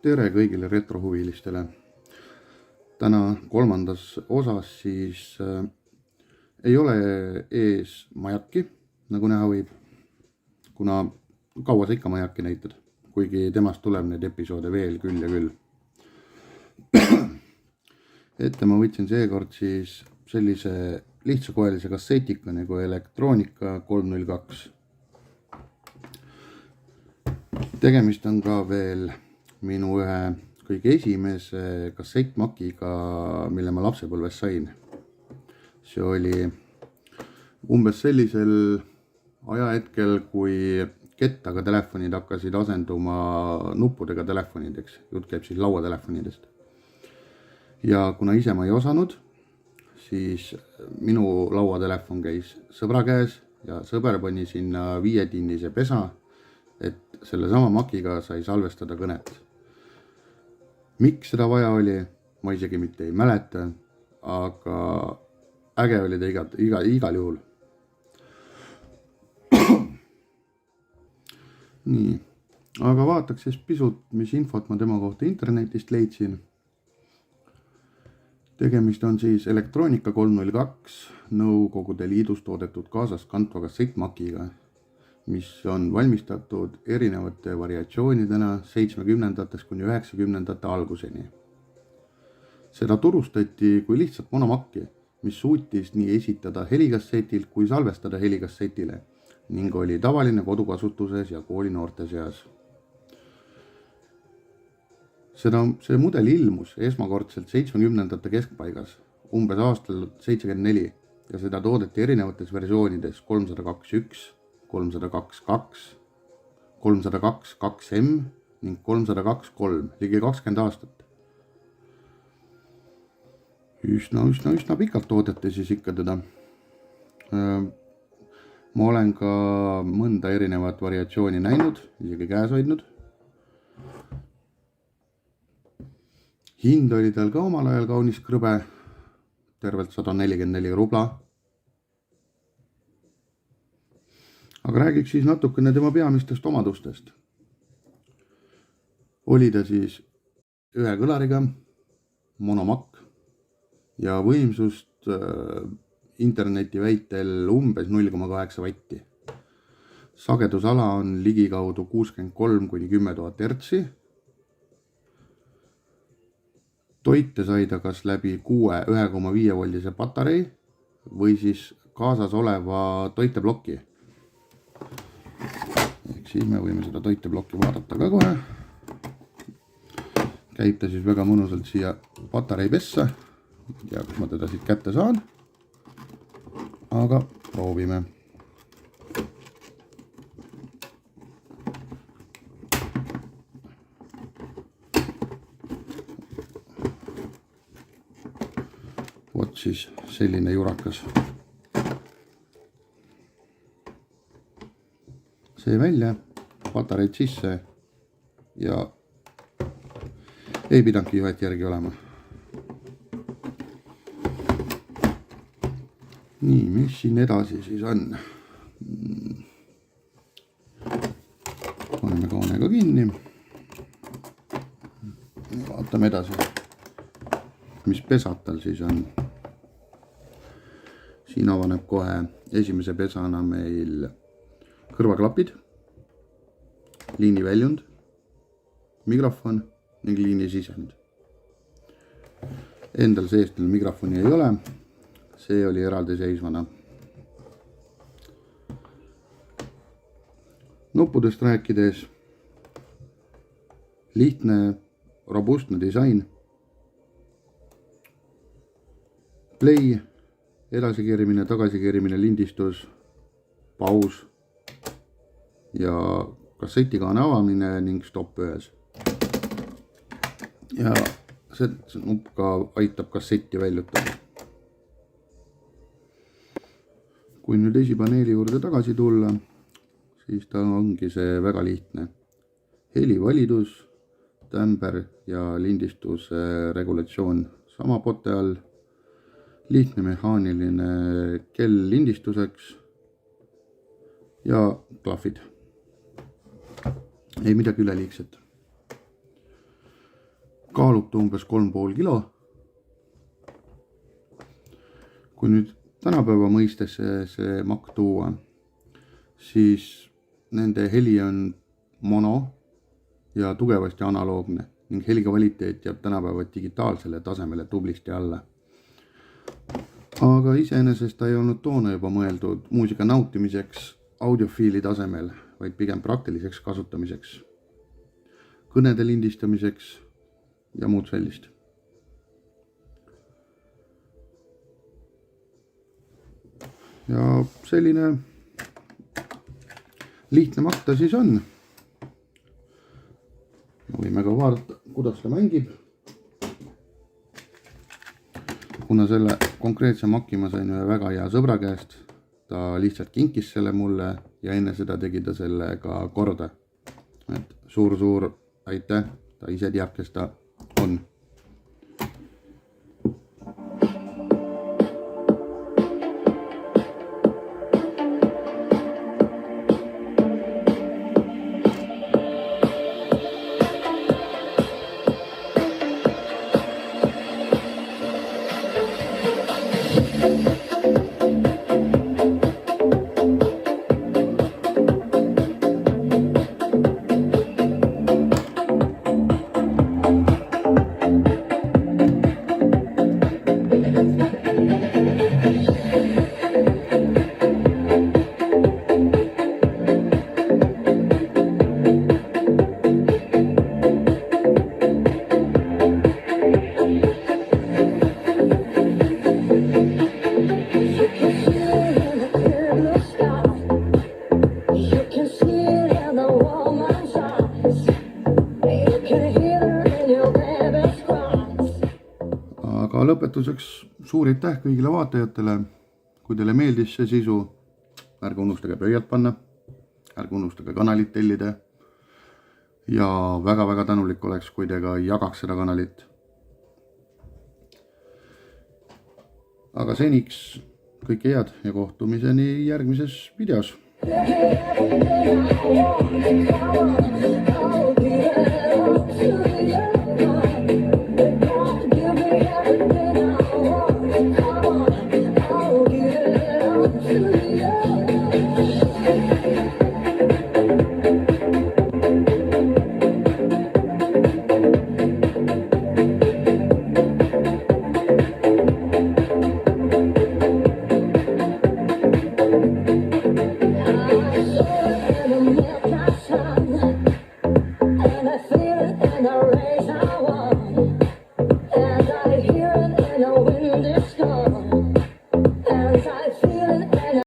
Tere kõigile retrohuvilistele. Täna kolmandas osas siis ei ole ees majakki, nagu näha võib, kuna kaua sa ikka majakki näitad, kuigi temast tuleb neid episoode veel küll ja küll. Ette ma võtsin seekord siis sellise lihtsakoelise kassetika nagu Elektroonika 302. Tegemist on ka veel minu ühe kõige esimese kassettmakiga, mille ma lapsepõlves sain. See oli umbes sellisel ajahetkel, kui kettaga telefonid hakkasid asenduma nuppudega telefonideks. Jutt käib siis lauatelefonidest. Ja kuna ise ma ei osanud, siis minu lauatelefon käis sõbra käes ja sõber pani sinna 5-tinnise pesa, et selle sama makiga sai salvestada kõnet. Miks seda vaja oli, ma isegi mitte ei mäleta, aga äge oli ta igal juhul. Nii, aga vaataks siis pisut, mis infot ma tema kohta internetist leidsin. Tegemist on siis Elektroonika 302 Nõukogude Liidus toodetud kaasas kantva kassettmakiga, mis on valmistatud erinevate variatsioonidena 70-ndatest kuni 90-ndate alguseni. Seda turustati kui lihtsalt monomakki, mis suutis nii esitada helikassetilt kui salvestada helikassetile ning oli tavaline kodukasutuses ja koolinoorte seas. See mudel ilmus esmakordselt 70-ndate keskpaigas, umbes aastal 74, ja seda toodeti erinevates versioonides 302.1, 302.2, 302.2M ning 302.3, ligi 20 aastat. Üsna pikalt toodeti siis ikka teda. Ma olen ka mõnda erinevat variatsiooni näinud, isegi käes hoidnud. Hind oli tal ka omal ajal kaunis krõbe, tervelt 144 rubla. Aga räägiks siis natukene tema peamistest omadustest. Oli ta siis ühe kõlariga, monomakk ja võimsust interneti väitel umbes 0,8 vatti. Sagedusala on ligikaudu 63 kuni 10 000 hertsi. Toite sai ta kas läbi 1,5 voldise patarei või siis kaasas oleva toiteblokki. Ehk siis me võime seda toiteblokki vaadata ka kohe. Käib ta siis väga mõnusalt siia patarei pessa. Ei tea, kas ma teda siit kätte saan. Aga proovime. Vot siis selline jurakas. See välja, patareid sisse ja ei pidanudki juhet järgi olema. Nii, mis siin edasi siis on? Paneme kaanega kinni. Vaatame edasi, mis pesad tal siis on. Siin avaneb kohe esimese pesana meil kõrvaklapid, liiniväljund, mikrofon ning liinisisend. Endal seestel mikrofoni ei ole, see oli eraldi seisvana. Nuppudest rääkides, lihtne, robustne disain, play, edasikeerimine, tagasikeerimine, lindistus, paus ja kassetikaane avamine ning stopp ühes. Ja see nupp ka aitab kassetti väljutada. Kui nüüd esipaneeli juurde tagasi tulla, siis ta ongi see väga lihtne. Helivalidus, tämber ja lindistuse regulatsioon sama pote all. Lihtne mehaaniline kell lindistuseks ja klahvid. Ei midagi üleliigset. kaalub ta umbes 3,5 kilo. Kui nüüd tänapäeva mõistesse see makk tuua, siis nende heli on mono ja tugevasti analoogne ning heli kvaliteet jääb tänapäeva digitaalsele tasemele tublisti alla. Aga iseenesest ta ei olnud toona juba mõeldud muusika nautimiseks audiofiili tasemel, vaid pigem praktiliseks kasutamiseks, kõnede lindistamiseks ja muud sellist. Ja selline lihtne makk ta siis on. Võime ka vaadata, kuidas ta mängib. Kuna selle konkreetse makki ma sain ühe väga hea sõbra käest, ta lihtsalt kinkis selle mulle ja enne seda tegi ta selle ka korda. Et suur aitäh, ta ise teab, kes ta on. Aga lõpetuseks suur aitäh kõigile vaatajatele. Kui teile meeldis see sisu, ärge unustage pöialt panna, ärge unustage kanalit tellida ja väga-väga tänulik oleks, kui te ka jagaks seda kanalit. Aga seniks kõike head ja kohtumiseni järgmises videos. And I feel it in the race.